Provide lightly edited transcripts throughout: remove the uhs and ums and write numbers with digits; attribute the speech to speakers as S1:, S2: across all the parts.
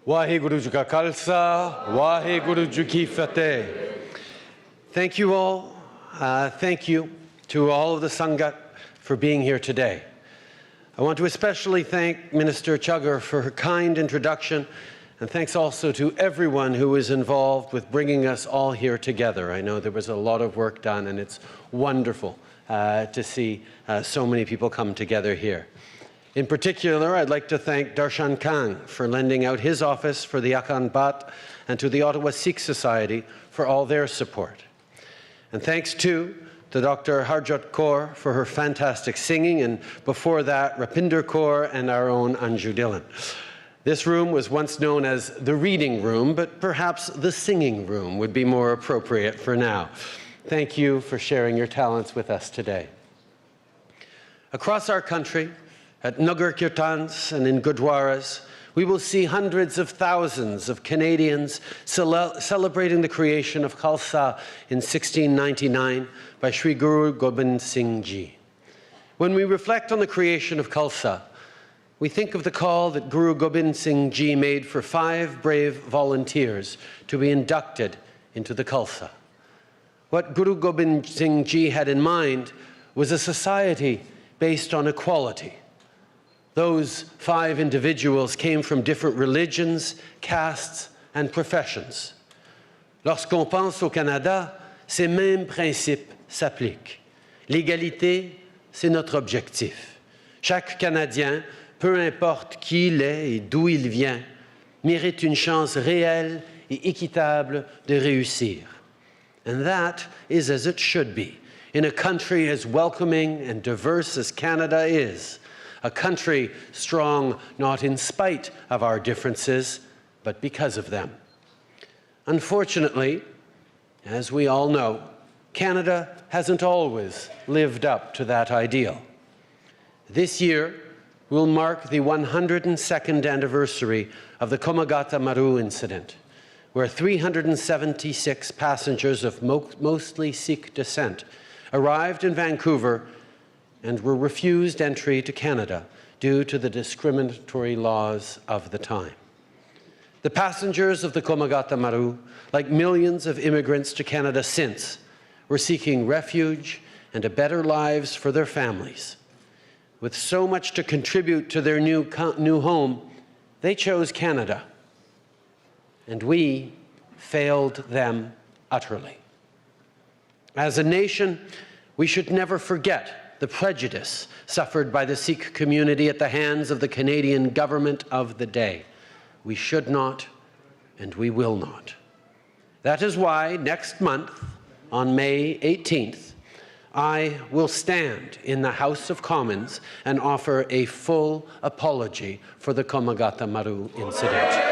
S1: Waheguru Ji Ka Khalsa, Waheguru Ji Ki Fateh. Thank you all. Thank you to all of the Sangat for being here today. I want to especially thank Minister Chuggar for her kind introduction, and thanks also to everyone who was involved with bringing us all here together. I know there was a lot of work done, and it's wonderful to see so many people come together here. In particular, I'd like to thank Darshan Kang for lending out his office for the Akhand Bat, and to the Ottawa Sikh Society for all their support. And thanks too to Dr. Harjot Kaur for her fantastic singing, and before that, Rapinder Kaur and our own Anju Dhillon. This room was once known as the reading room, but perhaps the singing room would be more appropriate for now. Thank you for sharing your talents with us today. Across our country, at Nagar Kirtans and in Gurdwaras, we will see hundreds of thousands of Canadians celebrating the creation of Khalsa in 1699 by Sri Guru Gobind Singh Ji. When we reflect on the creation of Khalsa, we think of the call that Guru Gobind Singh Ji made for 5 brave volunteers to be inducted into the Khalsa. What Guru Gobind Singh Ji had in mind was a society based on equality. Those 5 individuals came from different religions, castes, and professions. Lorsqu'on pense au Canada, ces mêmes principes s'appliquent. L'égalité, c'est notre objectif. Chaque Canadien, peu importe qui il est et d'où il vient, mérite une chance réelle et équitable de réussir. And that is as it should be, in a country as welcoming and diverse as Canada is. A country strong not in spite of our differences, but because of them. Unfortunately, as we all know, Canada hasn't always lived up to that ideal. This year will mark the 102nd anniversary of the Komagata Maru incident, where 376 passengers of mostly Sikh descent arrived in Vancouver and were refused entry to Canada due to the discriminatory laws of the time. The passengers of the Komagata Maru, like millions of immigrants to Canada since, were seeking refuge and a better lives for their families. With so much to contribute to their new home, they chose Canada, and we failed them utterly. As a nation, we should never forget the prejudice suffered by the Sikh community at the hands of the Canadian government of the day. We should not, and we will not. That is why next month, on May 18th, I will stand in the House of Commons and offer a full apology for the Komagata Maru incident.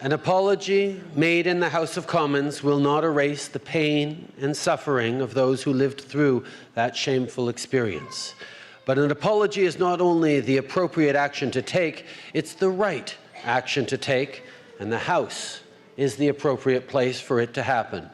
S1: An apology made in the House of Commons will not erase the pain and suffering of those who lived through that shameful experience. But an apology is not only the appropriate action to take, it's the right action to take, and the House is the appropriate place for it to happen.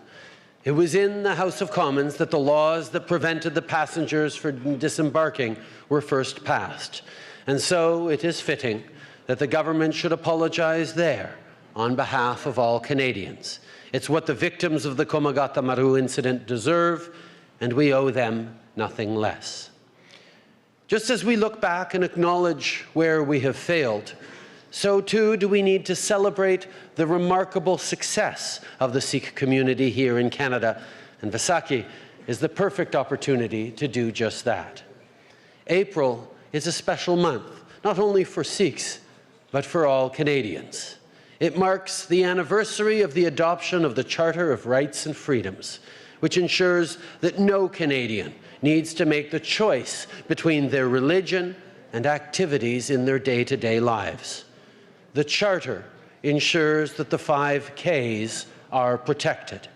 S1: It was in the House of Commons that the laws that prevented the passengers from disembarking were first passed. And so it is fitting that the government should apologize there on behalf of all Canadians. It's what the victims of the Komagata Maru incident deserve, and we owe them nothing less. Just as we look back and acknowledge where we have failed, so too do we need to celebrate the remarkable success of the Sikh community here in Canada, and Vaisakhi is the perfect opportunity to do just that. April is a special month, not only for Sikhs, but for all Canadians. It marks the anniversary of the adoption of the Charter of Rights and Freedoms, which ensures that no Canadian needs to make the choice between their religion and activities in their day-to-day lives. The Charter ensures that the 5 Ks are protected.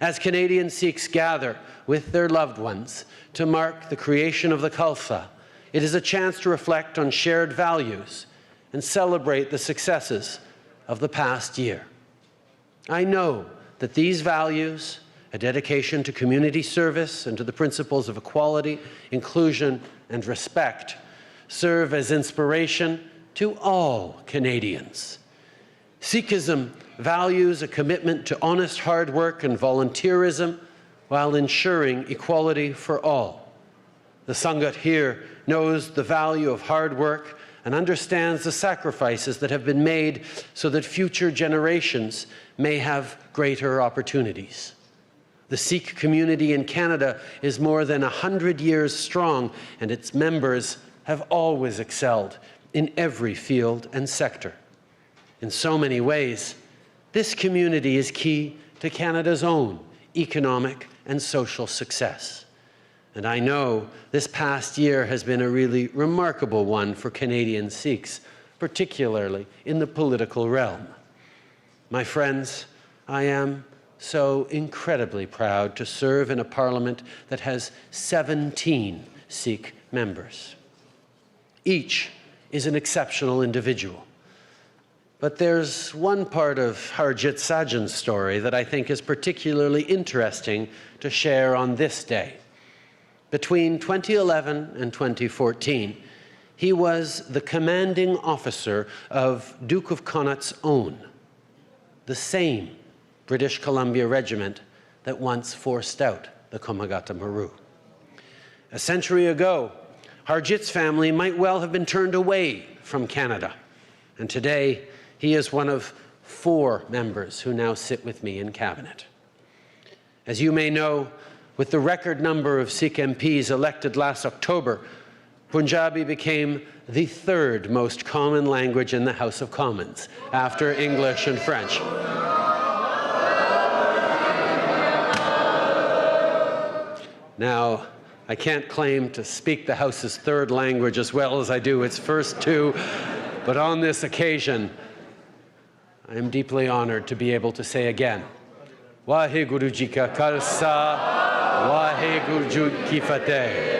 S1: As Canadian Sikhs gather with their loved ones to mark the creation of the Khalsa, it is a chance to reflect on shared values and celebrate the successes of the past year. I know that these values, a dedication to community service and to the principles of equality, inclusion, and respect, serve as inspiration to all Canadians. Sikhism values a commitment to honest hard work and volunteerism while ensuring equality for all. The Sangat here knows the value of hard work and understands the sacrifices that have been made so that future generations may have greater opportunities. The Sikh community in Canada is more than 100 years strong, and its members have always excelled in every field and sector. In so many ways, this community is key to Canada's own economic and social success. And I know this past year has been a really remarkable one for Canadian Sikhs, particularly in the political realm. My friends, I am so incredibly proud to serve in a parliament that has 17 Sikh members. Each is an exceptional individual. But there's one part of Harjit Sajjan's story that I think is particularly interesting to share on this day. Between 2011 and 2014, he was the commanding officer of Duke of Connaught's Own, the same British Columbia regiment that once forced out the Komagata Maru. A century ago, Harjit's family might well have been turned away from Canada, and today he is one of 4 members who now sit with me in cabinet. As you may know, with the record number of Sikh MPs elected last October, Punjabi became the 3rd most common language in the House of Commons, after English and French. Now, I can't claim to speak the House's 3rd language as well as I do its first 2, but on this occasion, I am deeply honored to be able to say again, Vaheguru Ji Ka Khalsa, Vaheguru Ji Ki Fateh.